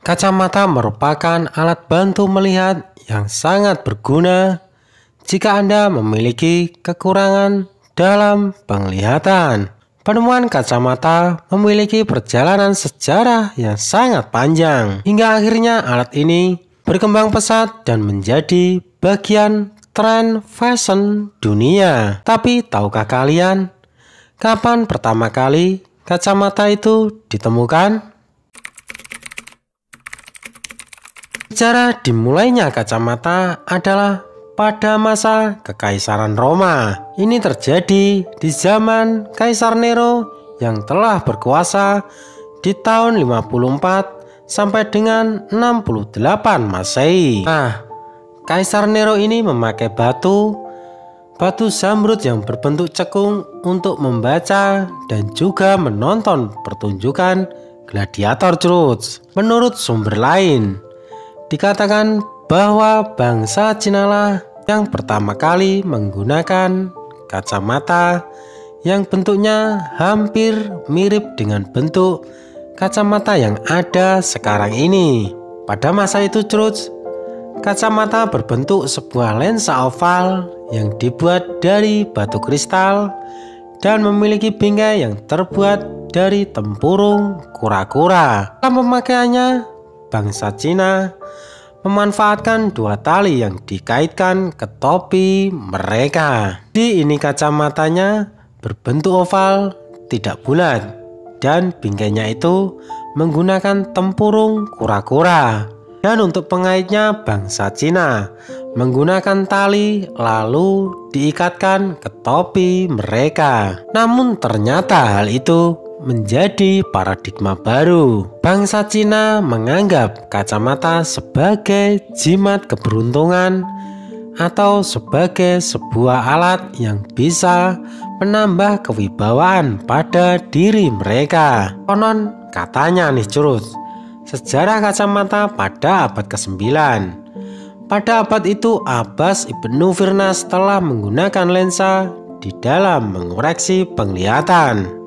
Kacamata merupakan alat bantu melihat yang sangat berguna jika Anda memiliki kekurangan dalam penglihatan. Penemuan kacamata memiliki perjalanan sejarah yang sangat panjang, hingga akhirnya alat ini berkembang pesat dan menjadi bagian tren fashion dunia. Tapi tahukah kalian kapan pertama kali kacamata itu ditemukan? Sejarah dimulainya kacamata adalah pada masa Kekaisaran Roma. Ini terjadi di zaman Kaisar Nero yang telah berkuasa di tahun 54 sampai dengan 68 Masehi. Nah, Kaisar Nero ini memakai batu zamrud yang berbentuk cekung untuk membaca dan juga menonton pertunjukan gladiator Cruz. Menurut sumber lain, dikatakan bahwa bangsa Cina lah yang pertama kali menggunakan kacamata yang bentuknya hampir mirip dengan bentuk kacamata yang ada sekarang ini. Pada masa itu kacamata berbentuk sebuah lensa oval yang dibuat dari batu kristal dan memiliki bingkai yang terbuat dari tempurung kura-kura. Dalam pemakaiannya, bangsa Cina memanfaatkan dua tali yang dikaitkan ke topi mereka. Di ini kacamatanya berbentuk oval, tidak bulat, dan bingkainya itu menggunakan tempurung kura-kura. Dan untuk pengaitnya, bangsa Cina menggunakan tali lalu diikatkan ke topi mereka. Namun ternyata hal itu menjadi paradigma baru. Bangsa Cina menganggap kacamata sebagai jimat keberuntungan atau sebagai sebuah alat yang bisa menambah kewibawaan pada diri mereka. Konon katanya nih sejarah kacamata pada abad ke-9. Pada abad itu Abbas Ibnu Firnas telah menggunakan lensa di dalam mengoreksi penglihatan.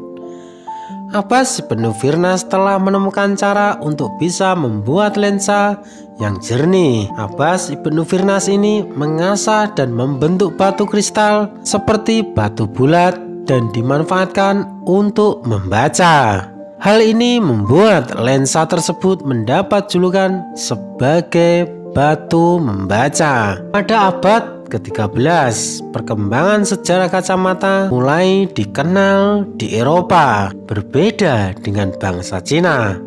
Abbas Ibnu Firnas telah menemukan cara untuk bisa membuat lensa yang jernih. Abbas Ibnu Firnas ini mengasah dan membentuk batu kristal seperti batu bulat dan dimanfaatkan untuk membaca. Hal ini membuat lensa tersebut mendapat julukan sebagai batu membaca. Pada abad ke-13, perkembangan sejarah kacamata mulai dikenal di Eropa, berbeda dengan bangsa Cina.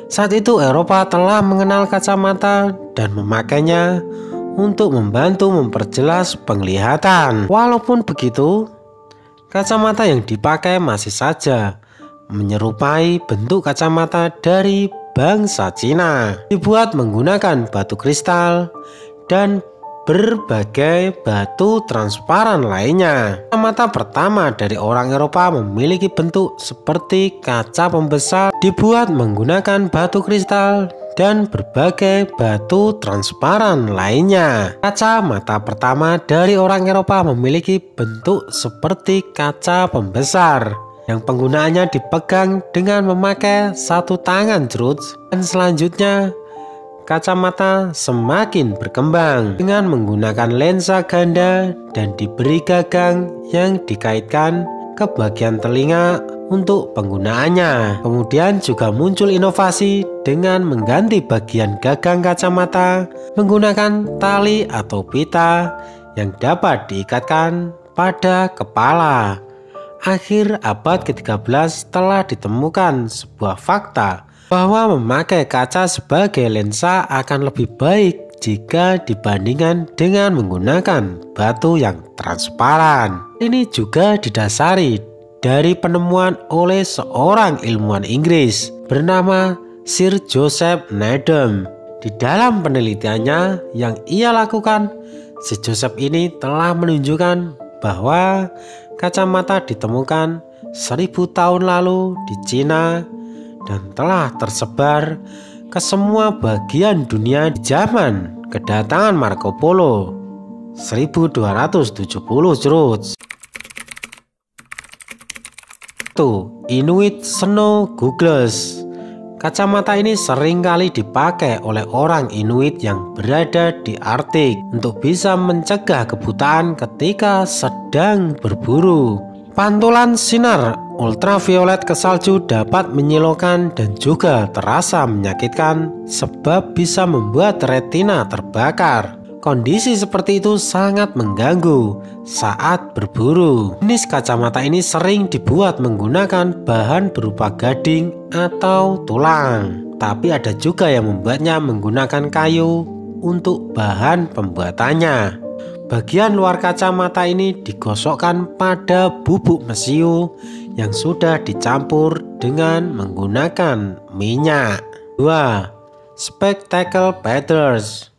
Saat itu Eropa telah mengenal kacamata dan memakainya untuk membantu memperjelas penglihatan. Walaupun begitu, kacamata yang dipakai masih saja menyerupai bentuk kacamata dari bangsa Cina, dibuat menggunakan batu kristal dan berbagai batu transparan lainnya. Kacamata pertama dari orang Eropa memiliki bentuk seperti kaca pembesar, dibuat menggunakan batu kristal dan berbagai batu transparan lainnya. Kacamata pertama dari orang Eropa memiliki bentuk seperti kaca pembesar yang penggunaannya dipegang dengan memakai satu tangan dan selanjutnya kacamata semakin berkembang dengan menggunakan lensa ganda dan diberi gagang yang dikaitkan ke bagian telinga untuk penggunaannya. Kemudian juga muncul inovasi dengan mengganti bagian gagang kacamata menggunakan tali atau pita yang dapat diikatkan pada kepala. Akhir abad ke-13 telah ditemukan sebuah fakta bahwa memakai kaca sebagai lensa akan lebih baik jika dibandingkan dengan menggunakan batu yang transparan. Ini juga didasari dari penemuan oleh seorang ilmuwan Inggris bernama Sir Joseph Needham. Di dalam penelitiannya yang ia lakukan, si Joseph ini telah menunjukkan bahwa kacamata ditemukan 1000 tahun lalu di Cina dan telah tersebar ke semua bagian dunia di zaman kedatangan Marco Polo 1270. Inuit Snow Goggles. Kacamata ini seringkali dipakai oleh orang Inuit yang berada di Arktik untuk bisa mencegah kebutaan ketika sedang berburu. Pantulan sinar ultraviolet ke salju dapat menyilaukan dan juga terasa menyakitkan sebab bisa membuat retina terbakar. Kondisi seperti itu sangat mengganggu saat berburu. Jenis kacamata ini sering dibuat menggunakan bahan berupa gading atau tulang. Tapi ada juga yang membuatnya menggunakan kayu untuk bahan pembuatannya. Bagian luar kacamata ini digosokkan pada bubuk mesiu yang sudah dicampur dengan menggunakan minyak. 2. Spectacle Patterns.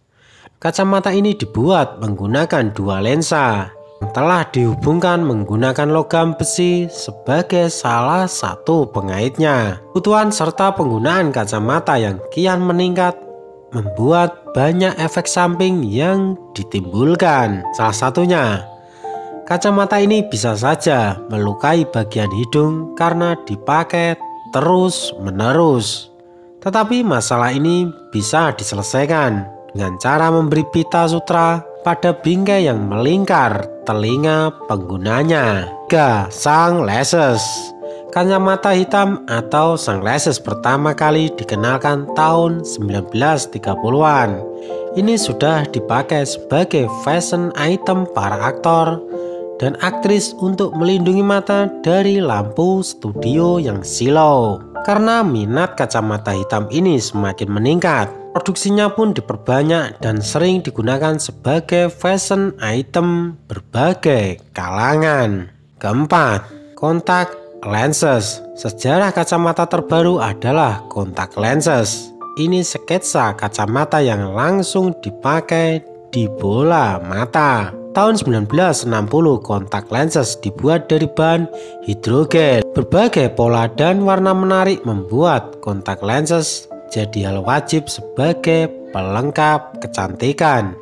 Kacamata ini dibuat menggunakan dua lensa yang telah dihubungkan menggunakan logam besi sebagai salah satu pengaitnya. Kebutuhan serta penggunaan kacamata yang kian meningkat membuat banyak efek samping yang ditimbulkan. Salah satunya, kacamata ini bisa saja melukai bagian hidung karena dipakai terus-menerus. Tetapi masalah ini bisa diselesaikan dengan cara memberi pita sutra pada bingkai yang melingkar telinga penggunanya. 3. Sunglasses. Kacamata hitam atau sunglasses pertama kali dikenalkan tahun 1930-an. Ini sudah dipakai sebagai fashion item para aktor dan aktris untuk melindungi mata dari lampu studio yang silau. Karena minat kacamata hitam ini semakin meningkat, produksinya pun diperbanyak dan sering digunakan sebagai fashion item berbagai kalangan. 4. Contact lenses. Sejarah kacamata terbaru adalah contact lenses. Ini sketsa kacamata yang langsung dipakai di bola mata. Tahun 1960, kontak lenses dibuat dari bahan hidrogen. Berbagai pola dan warna menarik membuat kontak lenses jadi hal wajib sebagai pelengkap kecantikan.